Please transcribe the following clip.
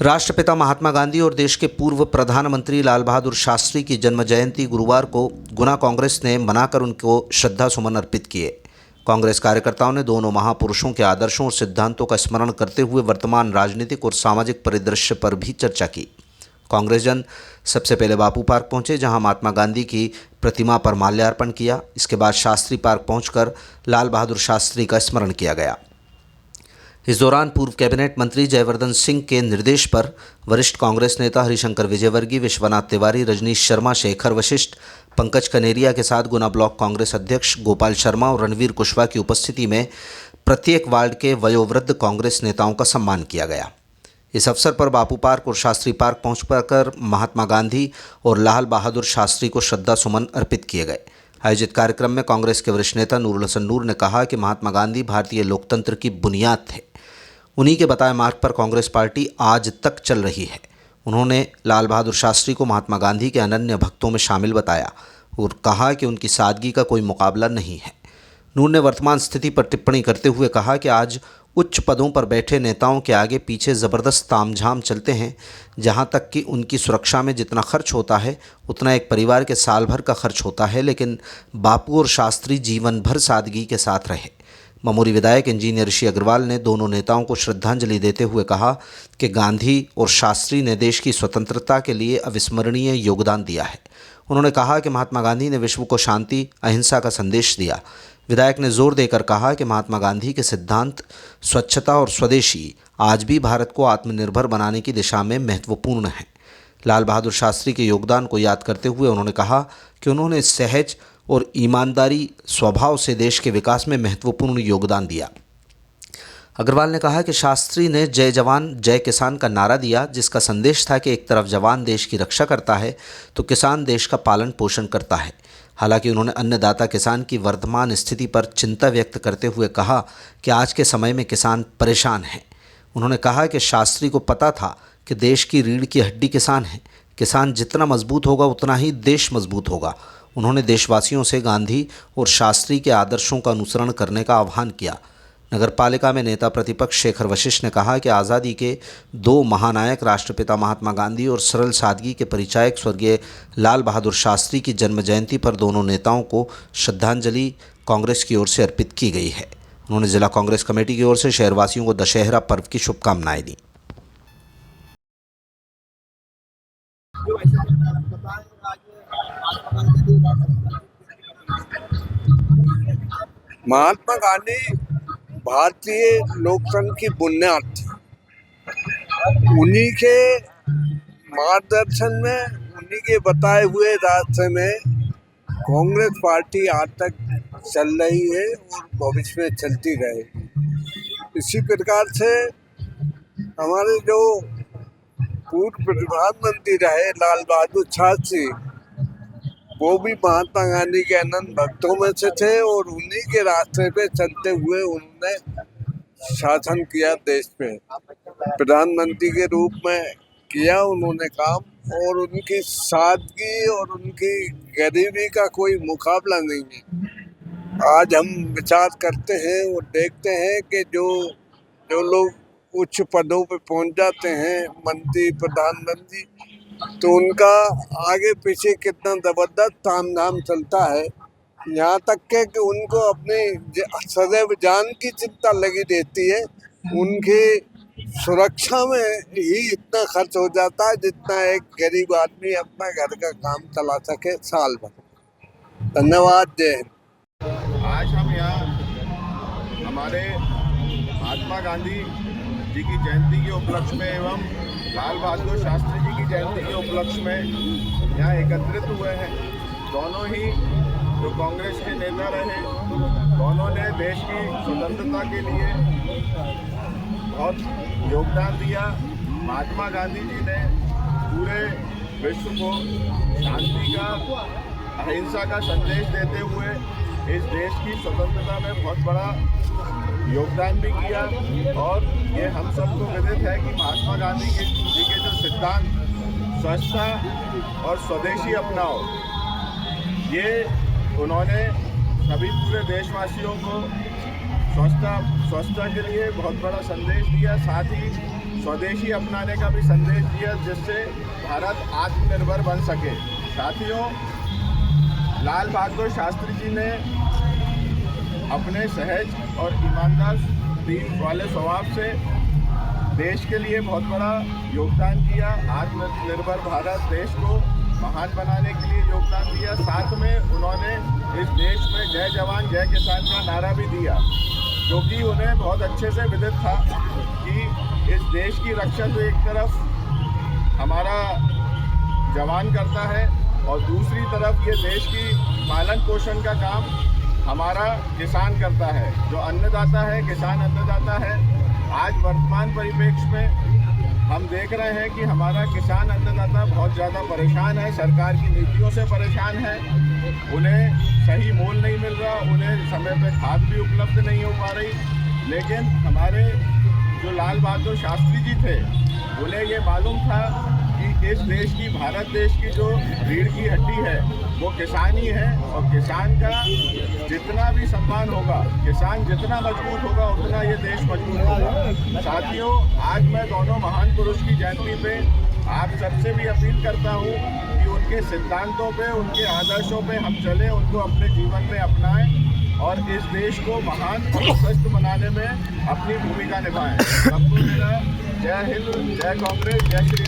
राष्ट्रपिता महात्मा गांधी और देश के पूर्व प्रधानमंत्री लाल बहादुर शास्त्री की जन्म जयंती गुरुवार को गुना कांग्रेस ने मनाकर उनको श्रद्धा सुमन अर्पित किए। कांग्रेस कार्यकर्ताओं ने दोनों महापुरुषों के आदर्शों और सिद्धांतों का स्मरण करते हुए वर्तमान राजनीतिक और सामाजिक परिदृश्य पर भी चर्चा की। कांग्रेस जन सबसे पहले बापू पार्क पहुंचे, जहां महात्मा गांधी की प्रतिमा पर माल्यार्पण किया। इसके बाद शास्त्री पार्क पहुंचकर लाल बहादुर शास्त्री का स्मरण किया गया। इस दौरान पूर्व कैबिनेट मंत्री जयवर्धन सिंह के निर्देश पर वरिष्ठ कांग्रेस नेता हरिशंकर विजयवर्गीय, विश्वनाथ तिवारी, रजनीश शर्मा, शेखर वशिष्ठ, पंकज कनेरिया के साथ गुना ब्लॉक कांग्रेस अध्यक्ष गोपाल शर्मा और रणवीर कुशवाहा की उपस्थिति में प्रत्येक वार्ड के वयोवृद्ध कांग्रेस नेताओं का सम्मान किया गया। इस अवसर पर बापू पार्क और शास्त्री पार्क पहुंचकर महात्मा गांधी और लाल बहादुर शास्त्री को श्रद्धा सुमन अर्पित किए गए। आयोजित कार्यक्रम में कांग्रेस के वरिष्ठ नेता नूरुल हसन नूर ने कहा कि महात्मा गांधी भारतीय लोकतंत्र की बुनियाद थे। उन्हीं के बताए मार्ग पर कांग्रेस पार्टी आज तक चल रही है। उन्होंने लाल बहादुर शास्त्री को महात्मा गांधी के अनन्य भक्तों में शामिल बताया और कहा कि उनकी सादगी का कोई मुकाबला नहीं है। नूर ने वर्तमान स्थिति पर टिप्पणी करते हुए कहा कि आज उच्च पदों पर बैठे नेताओं के आगे पीछे ज़बरदस्त तामझाम चलते हैं, जहां तक कि उनकी सुरक्षा में जितना खर्च होता है उतना एक परिवार के साल भर का खर्च होता है। लेकिन बापू और शास्त्री जीवन भर सादगी के साथ रहे। ममोरी विधायक इंजीनियर ऋषि अग्रवाल ने दोनों नेताओं को श्रद्धांजलि देते हुए कहा कि गांधी और शास्त्री ने देश की स्वतंत्रता के लिए अविस्मरणीय योगदान दिया है। उन्होंने कहा कि महात्मा गांधी ने विश्व को शांति, अहिंसा का संदेश दिया। विधायक ने जोर देकर कहा कि महात्मा गांधी के सिद्धांत स्वच्छता और स्वदेशी आज भी भारत को आत्मनिर्भर बनाने की दिशा में महत्वपूर्ण हैं। लाल बहादुर शास्त्री के योगदान को याद करते हुए उन्होंने कहा कि उन्होंने सहज और ईमानदारी स्वभाव से देश के विकास में महत्वपूर्ण योगदान दिया। अग्रवाल ने कहा कि शास्त्री ने जय जवान जय किसान का नारा दिया, जिसका संदेश था कि एक तरफ जवान देश की रक्षा करता है तो किसान देश का पालन पोषण करता है। हालांकि उन्होंने अन्नदाता किसान की वर्तमान स्थिति पर चिंता व्यक्त करते हुए कहा कि आज के समय में किसान परेशान हैं। उन्होंने कहा कि शास्त्री को पता था कि देश की रीढ़ की हड्डी किसान है। किसान जितना मजबूत होगा उतना ही देश मजबूत होगा। उन्होंने देशवासियों से गांधी और शास्त्री के आदर्शों का अनुसरण करने का आह्वान किया। नगरपालिका में नेता प्रतिपक्ष शेखर वशिष्ठ ने कहा कि आज़ादी के दो महानायक राष्ट्रपिता महात्मा गांधी और सरल सादगी के परिचायक स्वर्गीय लाल बहादुर शास्त्री की जन्म जयंती पर दोनों नेताओं को श्रद्धांजलि कांग्रेस की ओर से अर्पित की गई है। उन्होंने जिला कांग्रेस कमेटी की ओर से शहरवासियों को दशहरा पर्व की शुभकामनाएं दी। महात्मा गांधी भारतीय लोकतंत्र की बुनियाद थी। उन्हीं के मार्गदर्शन में, उन्हीं के बताए हुए रास्ते में कांग्रेस पार्टी आज तक चल रही है और भविष्य में चलती रहेगी। इसी प्रकार से हमारे जो पूर्व प्रधानमंत्री रहे लाल बहादुर शास्त्री, वो भी महात्मा गांधी के अनन्य भक्तों में से थे और उन्हीं के रास्ते पे चलते हुए उन्होंने शासन किया देश पे। प्रधानमंत्री के रूप में किया उन्होंने काम और उनकी सादगी और उनकी गरीबी का कोई मुकाबला नहीं है। आज हम विचार करते हैं और देखते हैं कि जो लोग उच्च पदों पे पहुंच जाते हैं, मंत्री, प्रधानमंत्री, तो उनका आगे पीछे कितना जबरदस्त तामझाम चलता है। यहाँ तक के कि उनको अपनी सदैव जान की चिंता लगी रहती है। उनकी सुरक्षा में ही इतना खर्च हो जाता है जितना एक गरीब आदमी अपना घर का काम चला सके साल भर। धन्यवाद। जय हिंद। आज हम यहाँ हमारे महात्मा गांधी जी की जयंती के उपलक्ष्य में एवं लाल बहादुर शास्त्री जी की जयंती के उपलक्ष्य में यहाँ एकत्रित हुए हैं। दोनों ही जो कांग्रेस के नेता रहे, दोनों ने देश की स्वतंत्रता के लिए बहुत योगदान दिया। महात्मा गांधी जी ने पूरे विश्व को शांति का, अहिंसा का संदेश देते हुए इस देश की स्वतंत्रता में बहुत बड़ा योगदान भी किया। और ये हम सबको विदित है कि महात्मा गांधी जी के जो सिद्धांत स्वच्छता और स्वदेशी अपनाओ, ये उन्होंने सभी पूरे देशवासियों को स्वच्छता के लिए बहुत बड़ा संदेश दिया। साथ ही स्वदेशी अपनाने का भी संदेश दिया, जिससे भारत आत्मनिर्भर बन सके। साथियों, लाल बहादुर शास्त्री जी ने अपने सहज और ईमानदार दिल वाले स्वभाव से देश के लिए बहुत बड़ा योगदान किया। आत्मनिर्भर भारत देश को महान बनाने के लिए योगदान दिया। साथ में उन्होंने इस देश में जय जवान जय किसान का नारा भी दिया, क्योंकि उन्हें बहुत अच्छे से विदित था कि इस देश की रक्षा तो एक तरफ हमारा जवान करता है और दूसरी तरफ ये देश की पालन पोषण का काम हमारा किसान करता है। जो अन्नदाता है, किसान अन्नदाता है। आज वर्तमान परिप्रेक्ष्य में हम देख रहे हैं कि हमारा किसान अन्नदाता बहुत ज़्यादा परेशान है, सरकार की नीतियों से परेशान है। उन्हें सही मोल नहीं मिल रहा, उन्हें समय पे खाद भी उपलब्ध नहीं हो पा रही। लेकिन हमारे जो लाल बहादुर शास्त्री जी थे, उन्हें ये मालूम था कि इस देश की, भारत देश की जो रीढ़ की हड्डी है वो किसान ही है, और किसान का जितना भी सम्मान होगा, किसान जितना मजबूत होगा उतना ये देश मजबूत होगा। साथियों, आज मैं दोनों महान पुरुष की जयंती पे आप सबसे भी अपील करता हूँ कि उनके सिद्धांतों पे, उनके आदर्शों पे हम चलें, उनको अपने जीवन में अपनाएं और इस देश को महान और स्वस्थ बनाने में अपनी भूमिका निभाएं। सबको मेरा जय हिंद, जय कांग्रेस, जय श्री